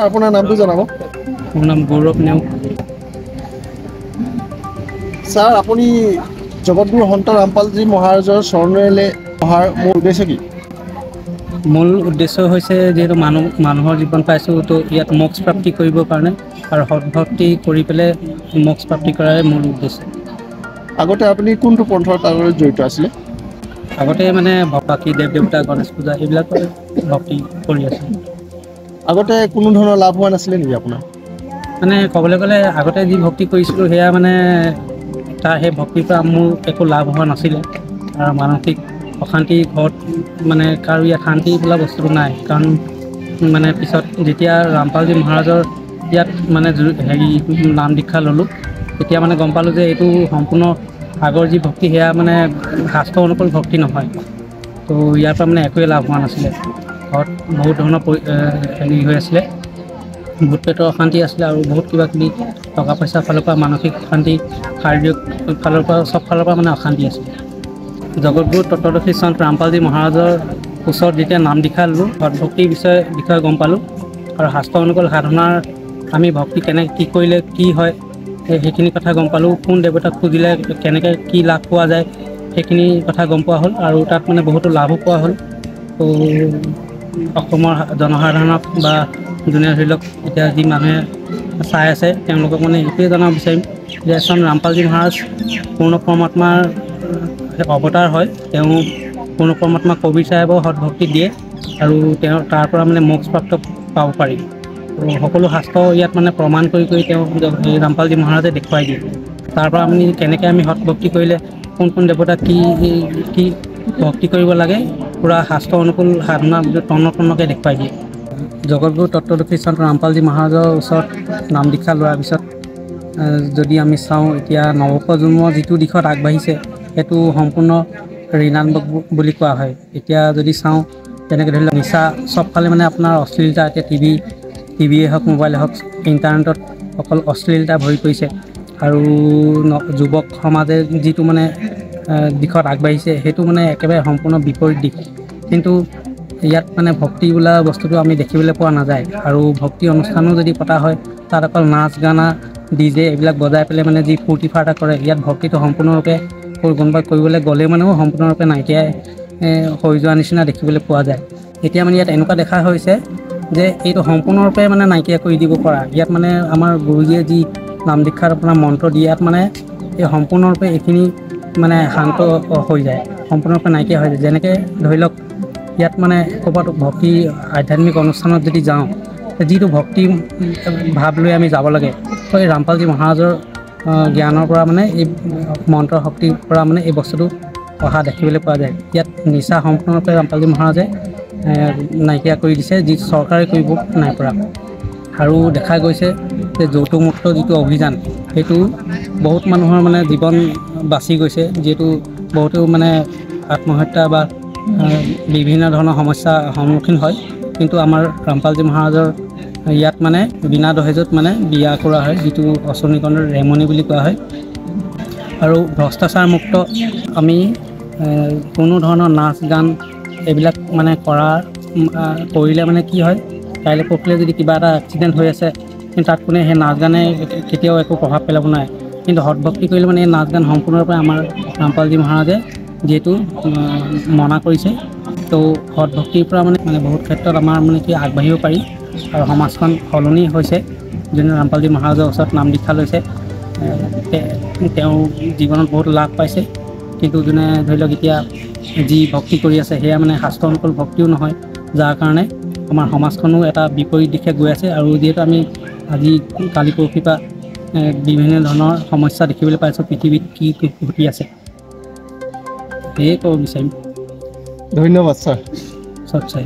আপোনাৰ নামটো জনাব। মোৰ নাম গৌৰৱ নেওগ। ছাৰ, আপুনি জগতগুৰু সন্ত ৰামপালজী মহাৰাজৰ চৰণলৈ অহাৰ মোৰ উদ্দেশ্য কি? মূল উদ্দেশ্য হৈছে যিহেতু মানুহৰ জীৱন পাইছোঁ, তো ইয়াত মোক্ষ প্ৰাপ্তি কৰিবৰ কাৰণে আৰু সৎভক্তি কৰি পেলাই মোক্ষ প্ৰাপ্তি কৰাই মূল উদ্দেশ্য। আগতে আপুনি কোনটো পন্থৰ লগত জড়িত আছিলে? আগতে মানে বাকী দেৱ দেৱতা, গণেশ পূজা এইবিলাকৰ ভক্তি কৰি আছোঁ। আগতে কোনো ধৰণৰ লাভ হোৱা নাছিলে নেকি আপোনাৰ? মানে ক'বলৈ গ'লে আগতে যি ভক্তি কৰিছিলোঁ সেয়া মানে সেই ভক্তিৰ পৰা মোৰ একো লাভ হোৱা নাছিলে আৰু মানসিক অশান্তি ঘৰত মানে কাৰো ইয়াত শান্তি বোলা বস্তুটো নাই। কাৰণ মানে পিছত যেতিয়া ৰামপালজী মহাৰাজৰ ইয়াত মানে নাম দীক্ষা ল'লোঁ, তেতিয়া মানে গম পালোঁ যে এইটো সম্পূৰ্ণ আগৰ যি ভক্তি সেয়া মানে শাস্ত্ৰ অনুকূল ভক্তি নহয়। তো ইয়াৰ পৰা মানে একোৱেই লাভ হোৱা নাছিলে। ঘৰত বহুত ধৰণৰ হেৰি হৈ আছিলে, ভূত পেটৰ অশান্তি আছিলে আৰু বহুত কিবা কিবি টকা পইচাৰ ফালৰ পৰা, মানসিক অশান্তি, শাৰীৰিক ফালৰ পৰা, চব ফালৰ পৰা মানে অশান্তি আছিলে। জগতগুৰু তত্ত্বদৰ্শী সন্ত ৰামপালজী মহাৰাজৰ ওচৰত যেতিয়া নাম দীক্ষা ল'লোঁ, সৎভক্তিৰ বিষয়ে গম পালোঁ আৰু শাস্ত্ৰ অনুকূল সাধনাৰ আমি ভক্তি কি কৰিলে কি হয় সেইখিনি কথা গম পালোঁ। কোন দেৱতাক খুজিলে কেনেকৈ কি লাভ পোৱা যায় সেইখিনি কথা গম পোৱা হ'ল আৰু তাত মানে বহুতো লাভো পোৱা হ'ল। তো অসমৰ জনসাধাৰণক বা যোনে ধৰি লওক এতিয়া যি মানুহে চাই আছে তেওঁলোকক মানে এইটোৱে জনাব বিচাৰিম যে চোন ৰামপালজী মহাৰাজ পূৰ্ণ পৰমাত্মাৰ অৱতাৰ হয়। তেওঁ পূৰ্ণ পৰমাত্মা কবিৰ চাহেবৰ সৎভক্তি দিয়ে আৰু তেওঁ তাৰ পৰা মানে মোক্ষ প্ৰাপ্ত পাব পাৰি। সকলো শাস্ত্ৰ ইয়াত মানে প্ৰমাণ কৰি তেওঁ ৰামপালজী মহাৰাজে দেখুৱাই দিয়ে। তাৰ পৰা আমি কেনেকৈ আমি সৎভক্তি কৰিলে কোন দেৱতাক কি ভক্তি কৰিব লাগে, পূৰা শাস্ত্ৰ অনুকূল সাধনা তন্নকে দেখুৱাই দিয়ে। জগতগুৰু তত্ত্বদৰ্শী সন্ত ৰামপালজী মহাৰাজৰ ওচৰত নাম দীক্ষা লোৱাৰ পিছত যদি আমি চাওঁ, এতিয়া নৱপ্ৰজন্মৰ যিটো দিশত আগবাঢ়িছে সেইটো সম্পূৰ্ণ ঋণাত্মক বুলি কোৱা হয়। এতিয়া যদি চাওঁ তেনেকৈ ধৰি লওক নিচা চবফালে মানে আপোনাৰ অশ্লীলতা, এতিয়া টিভিয়ে হওক, মোবাইলে হওক, ইণ্টাৰনেটত অকল অশ্লীলতা ভৰি পৰিছে আৰু যুৱক সমাজে যিটো মানে দিশত আগবাঢ়িছে সেইটো মানে একেবাৰে সম্পূৰ্ণ বিপৰীত দিশ। কিন্তু ইয়াত মানে ভক্তি বোলা বস্তুটো আমি দেখিবলৈ পোৱা নাযায় আৰু ভক্তি অনুষ্ঠানো যদি পতা হয় তাত অকল নাচ গানা DJ এইবিলাক বজাই পেলাই মানে যি ফূৰ্তি ফাৰ্তা কৰে, ইয়াত ভক্তিটো সম্পূৰ্ণৰূপে কোনোবাই কৰিবলৈ গ'লেই মানেও সম্পূৰ্ণৰূপে নাইকিয়াই হৈ যোৱা নিচিনা দেখিবলৈ পোৱা যায়। এতিয়া মানে ইয়াত এনেকুৱা দেখা হৈছে যে এইটো সম্পূৰ্ণৰূপে মানে নাইকিয়া কৰি দিব পৰা। ইয়াত মানে আমাৰ গুৰুজীয়ে যি নাম দীক্ষাৰ আপোনাৰ মন্ত্ৰ দিয়ে, ইয়াত মানে এই সম্পূৰ্ণৰূপে এইখিনি মানে শান্ত হৈ যায়, সম্পূৰ্ণৰূপে নাইকিয়া হৈ যায়। যেনেকৈ ধৰি লওক ইয়াত মানে ক'ৰবাত ভক্তি আধ্যাত্মিক অনুষ্ঠানত যদি যাওঁ, যিটো ভক্তি ভাৱ লৈ আমি যাব লাগে, তো এই ৰামপালজী মহাৰাজৰ জ্ঞানৰ পৰা মানে এই মন্ত্ৰ শক্তিৰ পৰা মানে এই বস্তুটো অহা দেখিবলৈ পোৱা যায়। ইয়াত নিচা সম্পূৰ্ণৰূপে ৰামপালজী মহাৰাজে নাইকিয়া কৰি দিছে, যি চৰকাৰে কৰিব নাই পৰা। আৰু দেখা গৈছে যে যৌতুকমুক্ত যিটো অভিযান, সেইটো বহুত মানুহৰ মানে জীৱন বাচি গৈছে, যিহেতু বহুতো মানে আত্মহত্যা বা বিভিন্ন ধৰণৰ সমস্যাৰ সন্মুখীন হয়। কিন্তু আমাৰ ৰামপালজী মহাৰাজৰ ইয়াত মানে বিনা দহেজত মানে বিয়া কৰা হয়, যিটো অচনীকৰণৰ ৰেমনি বুলি কোৱা হয়। আৰু ভ্ৰষ্টাচাৰমুক্ত আমি কোনো ধৰণৰ নাচ গান এইবিলাক মানে কৰিলে মানে কি হয়, কাইলৈ পৰহিলৈ যদি কিবা এটা এক্সিডেণ্ট হৈ আছে কিন্তু তাত কোনে সেই নাচ গানে কেতিয়াও একো প্ৰভাৱ পেলাব নোৱাৰে। কিন্তু সৎভক্তি কৰিলে মানে এই নাচ গান সম্পূৰ্ণৰূপে আমাৰ ৰামপালজী মহাৰাজে যিহেতু মনা কৰিছে, তো সৎভক্তিৰ পৰা মানে বহুত ক্ষেত্ৰত আমাৰ মানে কি আগবাঢ়িব পাৰি আৰু সমাজখন সলনি হৈছে। যোনে ৰামপালজী মহাৰাজৰ ওচৰত নাম দীক্ষা লৈছে তেওঁ জীৱনত বহুত লাভ পাইছে। কিন্তু যোনে ধৰি লওক এতিয়া যি ভক্তি কৰি আছে সেয়া মানে শাস্ত্ৰ অনুকূল ভক্তিও নহয়, যাৰ কাৰণে আমাৰ সমাজখনো এটা বিপৰীত দিশে গৈ আছে। আৰু যিহেতু আমি আজি কালি পৰহি পৰা বিভিন্ন ধৰণৰ সমস্যা দেখিবলৈ পাইছোঁ, পৃথিৱীত কি ঘটি আছে সেয়ে ক'ব বিচাৰিম। ধন্যবাদ ছাৰ। সৎ চাই